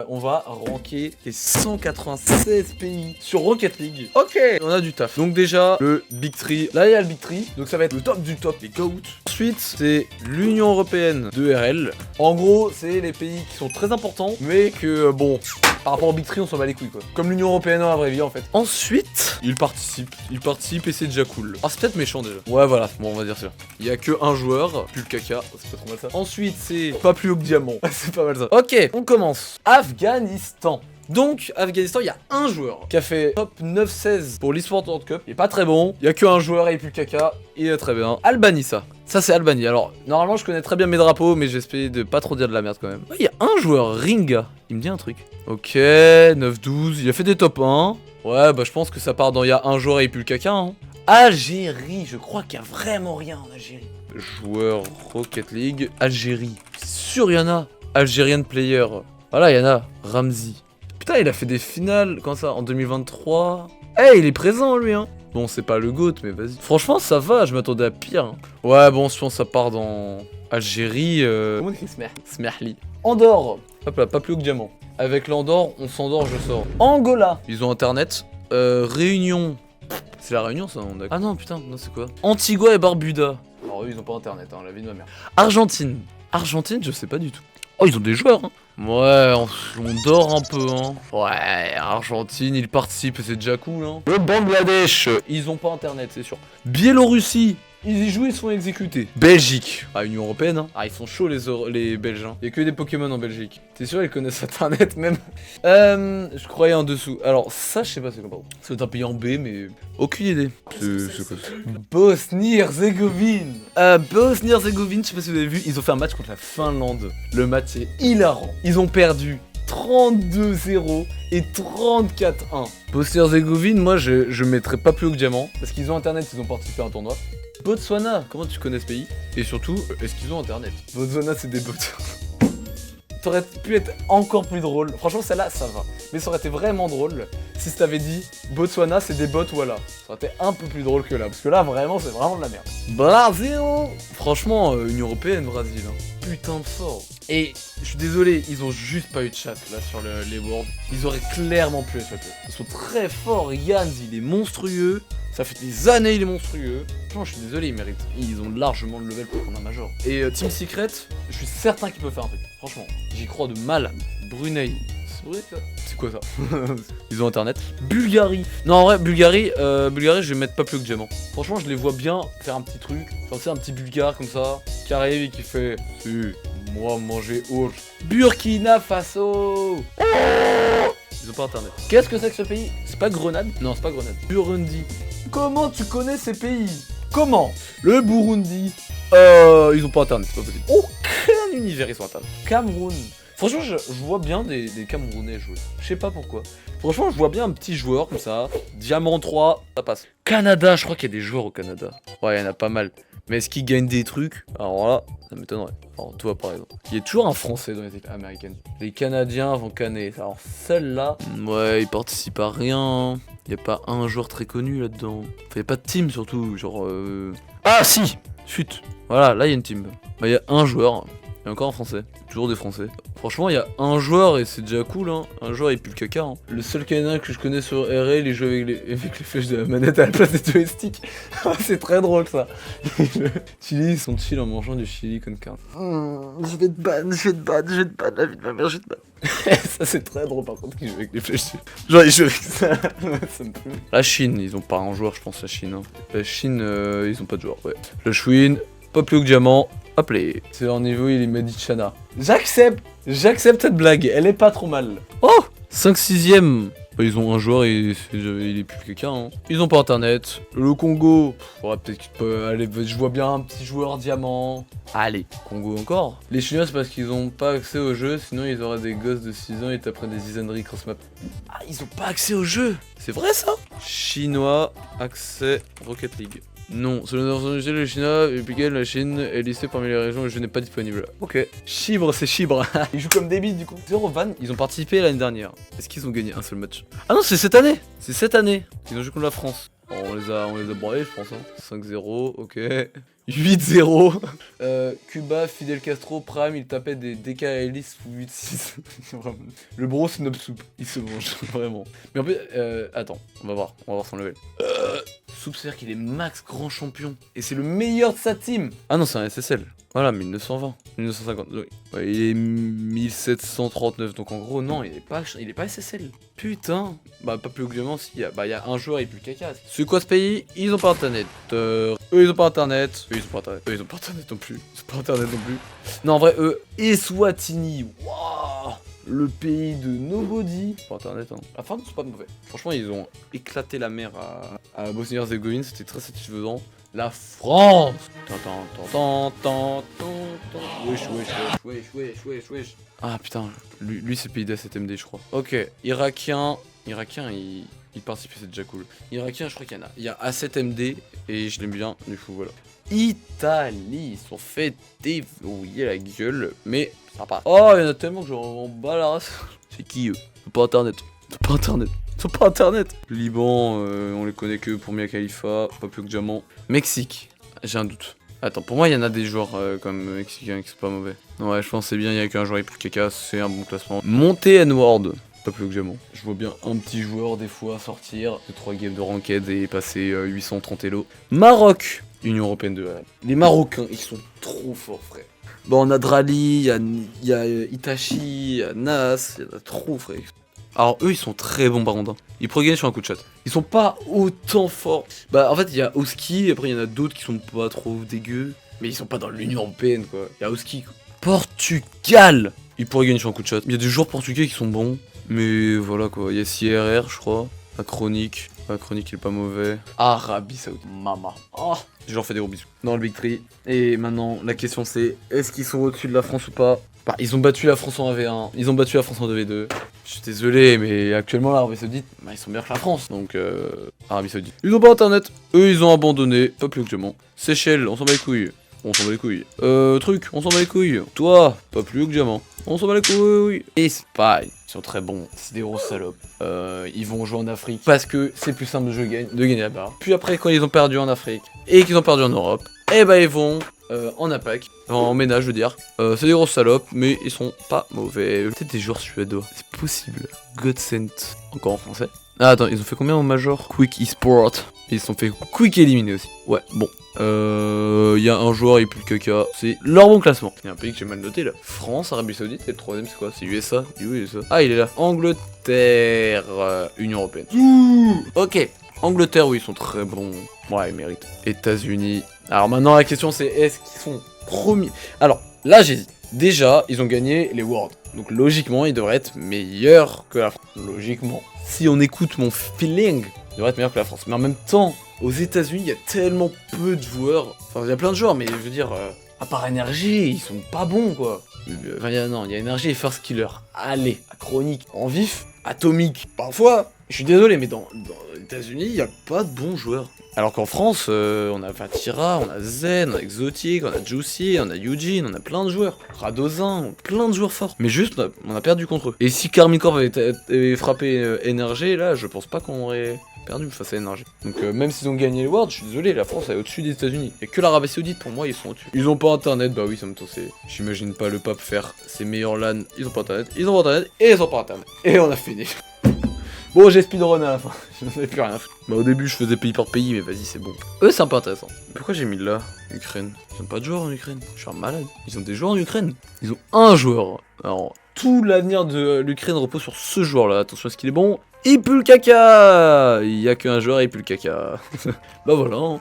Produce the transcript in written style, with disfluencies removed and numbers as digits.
on va ranker les 196 pays sur Rocket League. Ok, on a du taf. Donc déjà, le Big Tree. Là, il y a le Big Tree. Donc ça va être le top du top, les GOAT. Ensuite, c'est l'Union Européenne de RL. En gros, c'est les pays qui sont très importants, mais que, bon, par rapport au Big Tree, on s'en bat les couilles, quoi. Comme l'Union Européenne dans la vraie vie, en fait. Ensuite, ils participent et c'est déjà cool. Ah, c'est peut-être méchant, déjà. Ouais, voilà, bon, on va dire ça. Il y a que un joueur, plus le caca, c'est pas trop mal ça. Ensuite, c'est pas plus haut que diamant. C'est pas mal ça. Ok, on commence. Afghanistan. Donc, Afghanistan, il y a un joueur qui a fait top 9-16 pour l'eSport World Cup. Il est pas très bon. Il y a que un joueur et il pue le caca. Il est très bien. Albanie, ça. Ça, c'est Albanie. Alors, normalement, je connais très bien mes drapeaux, mais j'espère de pas trop dire de la merde quand même. Ouais, il y a un joueur, Ringa. Il me dit un truc. Ok, 9-12. Il a fait des top 1. Ouais, bah, je pense que ça part dans il y a un joueur et il pue le caca. Hein. Algérie. Je crois qu'il y a vraiment rien en Algérie. Joueur Rocket League. Algérie. C'est sûr, il y en a. Algérian player. Voilà, il y en a. Ramzi. Putain, il a fait des finales, quand ça, en 2023. Eh, il est présent, lui, hein. Bon, c'est pas le GOAT, mais vas-y. Franchement, ça va, je m'attendais à pire. Hein. Ouais, bon, je pense que ça part dans Algérie. Comment on écrit Smerli. Andorre. Hop là, pas plus haut que diamant. Avec l'Andorre, on s'endort, je sors. Angola. Ils ont internet. Réunion. C'est la Réunion, ça, on a... Ah non, putain, non, c'est quoi? Antigua et Barbuda. Alors, eux, ils ont pas internet, hein, la vie de ma mère. Argentine. Argentine, je sais pas du tout. Oh, ils ont des joueurs, hein. Ouais, on dort un peu, hein. Ouais, Argentine, ils participent, c'est déjà cool, hein. Le Bangladesh, ils ont pas internet, c'est sûr. Biélorussie, ils y jouent, ils se font exécuter. Belgique, ah, Union Européenne, hein. Ah, ils sont chauds, les Belges, hein. Y'a que des Pokémon en Belgique. T'es sûr, ils connaissent internet, même. Je croyais en dessous. Alors, ça, je sais pas, c'est quoi, pardon. C'est un pays en B, mais... Aucune idée. C'est quoi ça? Bosnie-Herzégovine. Bosnie-Herzégovine, je sais pas si vous avez vu, ils ont fait un match contre la Finlande. Le match est hilarant. Ils ont perdu 32-0 et 34-1. Bosnie-Herzégovine, moi je mettrais pas plus haut que diamant. Parce qu'ils ont internet, ils ont participé à un tournoi. Botswana, comment tu connais ce pays? Et surtout, est-ce qu'ils ont internet? Botswana, c'est des bots. Ça aurait pu être encore plus drôle. Franchement, celle-là, ça va. Mais ça aurait été vraiment drôle si t'avais dit Botswana, c'est des bots, voilà. Ça aurait été un peu plus drôle que là. Parce que là, vraiment, c'est vraiment de la merde. Brésil. Franchement, Union Européenne, Brésil. Hein. Putain de fort. Et je suis désolé, ils ont juste pas eu de chat là sur les Worlds. Ils auraient clairement pu être chatter. Ils sont très forts. Yann, il est monstrueux. Ça fait des années, il est monstrueux. Franchement, je suis désolé, ils méritent. Ils ont largement le level pour prendre un major. Et Team Secret, je suis certain qu'il peut faire un truc. Franchement, j'y crois de malade. Brunei. C'est vrai ça? C'est quoi ça? Ils ont internet. Bulgarie. Non, en vrai, Bulgarie, je vais mettre pas plus haut que diamant. Franchement, je les vois bien faire un petit truc. Genre, c'est un petit bulgare comme ça, qui arrive et qui fait. Si, moi, manger ours. Burkina Faso. Ils ont pas internet. Qu'est-ce que c'est que ce pays? C'est pas Grenade? Non, c'est pas Grenade. Burundi. Comment tu connais ces pays? Comment? Le Burundi. Ils ont pas internet, c'est pas possible. Aucun univers, ils sont internet. Cameroun. Franchement, je vois bien des Camerounais jouer. Je sais pas pourquoi. Franchement, je vois bien un petit joueur comme ça. Diamant 3, ça passe. Canada, je crois qu'il y a des joueurs au Canada. Ouais, il y en a pas mal. Mais est-ce qu'ils gagnent des trucs? Alors là, ça m'étonnerait. Alors toi, par exemple. Il y a toujours un Français dans les équipes américaines. Les Canadiens vont canner. Alors celle-là, ouais, ils participent à rien. Il y a pas un joueur très connu là-dedans. Enfin, il y a pas de team surtout. Genre. Ah si. Chut. Voilà, là il y a une team. Bah il y a un joueur. Il y a encore un Français. Toujours des Français. Franchement, il y a un joueur et c'est déjà cool, hein. Un joueur, il pue le caca, hein. Le seul Canadien que je connais sur RL, il joue avec les flèches de la manette à la place des joysticks. C'est très drôle, ça. Chili, ils sont chill en mangeant du chili con carne. Je vais te ban, la vie de ma mère, je vais te ban. Ça, c'est très drôle, par contre, qu'il joue avec les flèches. Genre, il joue avec ça. Ça me plaît. La Chine, ils ont pas un joueur, je pense, la Chine. Hein. La Chine, ils ont pas de joueur, ouais. Le Chouin, pas plus haut que diamant. Hop là, c'est leur niveau, il est Medichana. J'accepte cette blague, elle est pas trop mal. Oh 5-6ème. Bah, ils ont un joueur et il est plus quelqu'un. Hein. Ils ont pas internet. Le Congo, ouais, peut-être qu'il peut aller. Je vois bien un petit joueur diamant. Allez, Congo encore. Les Chinois, c'est parce qu'ils ont pas accès au jeu, sinon ils auraient des gosses de 6 ans et taperaient des Izanri cross-map. Ah, ils ont pas accès au jeu. C'est vrai ça? Chinois, accès Rocket League. Non, selon les informations le Chinois, la Chine est listée parmi les régions où je n'ai pas disponible. Ok. Chibre, c'est Chibre. Ils jouent comme des bites du coup. Zero Van, ils ont participé l'année dernière. Est-ce qu'ils ont gagné un seul match? Ah non, c'est cette année. C'est cette année. Ils ont joué contre la France. On les a broyés, je pense. Hein. 5-0, ok. 8-0. Cuba, Fidel Castro, Prime, il tapait des DK Ellis ou 8-6. Le bro snob soup, il se mange, vraiment. Mais en plus, attends, on va voir son level. Soup, c'est-à-dire qu'il est max grand champion. Et c'est le meilleur de sa team. Ah non, c'est un SSL. Voilà, 1920, 1950. Oui. Ouais, il est 1739, donc en gros, non, il est pas SSL. Putain. Bah, pas plus obligatoirement, si. Il y a un joueur et plus caca. C'est quoi ce pays? Ils ont pas internet. Eux, ils ont pas internet. Eux, ils ont pas internet. Eux, ils ont pas internet non plus. Ils ont pas internet non plus. Non, en vrai, eux, Eswatini. Waouh. Le pays de nobody. Pas internet, hein. Enfin, c'est pas mauvais. Franchement, ils ont éclaté la mer à Bosnie-Herzégovine. C'était très satisfaisant. La France. Wesh. Ah putain, lui c'est le pays d'ACTMD je crois. Ok, Irakien, il participe, c'est déjà cool. Irakien, je crois qu'il y en a. Il y a A7MD et je l'aime bien, du coup voilà. Italie, ils sont fait déverrouiller la gueule, mais ça passe. Oh, il y en a tellement que j'en bats la race. C'est qui eux? C'est pas internet. Ils pas internet. Liban, on les connaît que pour Mia Khalifa, pas plus que Diamant. Mexique, j'ai un doute. Attends, pour moi il y en a des joueurs comme mexicains qui sont pas mauvais. Ouais, je pense c'est bien, il y a qu'un joueur et plus caca, c'est un bon classement. Montée N-Ward, pas plus que Diamant. Je vois bien un petit joueur des fois sortir de 3 games de ranked et passer 830 elo. Maroc, Union Européenne de RL. Les Marocains, ils sont trop forts frère. Bon, on a Drali, il y a Itachi, il y a Nas, il y en a trop frère. Alors eux ils sont très bons par contre, hein. Ils pourraient gagner sur un coup de chat. Ils sont pas autant forts. Bah en fait il y a Oski, après il y en a d'autres qui sont pas trop dégueux. Mais ils sont pas dans l'Union Européenne quoi. Il y a Oski quoi. Portugal. Ils pourraient gagner sur un coup de chat. Il y a des joueurs portugais qui sont bons. Mais voilà quoi, il y a CRR je crois. La Chronique il est pas mauvais. Arabie Saoudite. Mama. Oh, je leur fais des gros bisous. Dans le Big Tree. Et maintenant la question c'est, est-ce qu'ils sont au-dessus de la France ou pas? Bah, ils ont battu la France en 1v1, ils ont battu la France en 2v2. Je suis désolé, mais actuellement l'Arabie Saoudite, bah, ils sont meilleurs que la France, donc Arabie Saoudite. Ils ont pas internet, eux ils ont abandonné, pas plus que Diamant. Seychelles, on s'en bat les couilles. On s'en bat les couilles. On s'en bat les couilles. Toi, pas plus que Diamant. On s'en bat les couilles. Espagne, ils sont très bons. C'est des grosses salopes. Ils vont jouer en Afrique parce que c'est plus simple de gagner là-bas. Puis après, quand ils ont perdu en Afrique et qu'ils ont perdu en Europe, eh bah ils vont en APAC, en ménage je veux dire. C'est des grosses salopes, mais ils sont pas mauvais. Peut-être des joueurs suédois, c'est possible. Godsent, encore en français. Ah attends, ils ont fait combien au Major? Quick Esport. Ils se sont fait quick éliminer aussi. Ouais, bon. Il y a un joueur et plus le caca. C'est leur bon classement. Il y a un pays que j'ai mal noté là. France, Arabie Saoudite, et le troisième c'est quoi? C'est USA. USA. Ah il est là. Angleterre, Union Européenne. Ouh, ok. Angleterre, oui, ils sont très bons. Ouais, ils méritent. États-Unis. Alors maintenant, la question c'est est-ce qu'ils sont premiers? Alors là, j'hésite. Déjà, ils ont gagné les Worlds. Donc logiquement, ils devraient être meilleurs que la France. Logiquement. Si on écoute mon feeling, ils devraient être meilleurs que la France. Mais en même temps, aux États-Unis, il y a tellement peu de joueurs. Enfin, il y a plein de joueurs, mais je veux dire, à part énergie, ils sont pas bons quoi. Enfin, il y a énergie et First Killer. Allez, à Chronique, en vif, Atomique. Parfois, je suis désolé, mais dans les États-Unis, il n'y a pas de bons joueurs. Alors qu'en France, on a Vatira, on a Zen, on a Exotic, on a Juicy, on a Eugene, on a plein de joueurs. Radozin, plein de joueurs forts. Mais juste, on a perdu contre eux. Et si Carmine Corp avait frappé NRG, là, je pense pas qu'on aurait perdu face à NRG. Donc même s'ils ont gagné les Worlds, je suis désolé, la France est au-dessus des États-Unis. Et que l'Arabie Saoudite, pour moi, ils sont au-dessus. Ils ont pas internet, bah oui, ça me tossait. J'imagine pas le pape faire ses meilleurs LAN. Ils ont pas internet, et ils ont pas internet. Et on a fini. Bon, j'ai speedrun à la fin, je n'en avais plus rien à foutre. Bah au début je faisais pays par pays, mais vas-y c'est bon. Eux c'est un peu intéressant. Pourquoi j'ai mis là, Ukraine? Ils ont pas de joueurs en Ukraine, je suis un malade. Ils ont des joueurs en Ukraine. Ils ont un joueur. Alors, tout l'avenir de l'Ukraine repose sur ce joueur là, attention à ce qu'il est bon. Il pue le caca. Il y a qu'un joueur et il pue le caca. Bah voilà. Hein.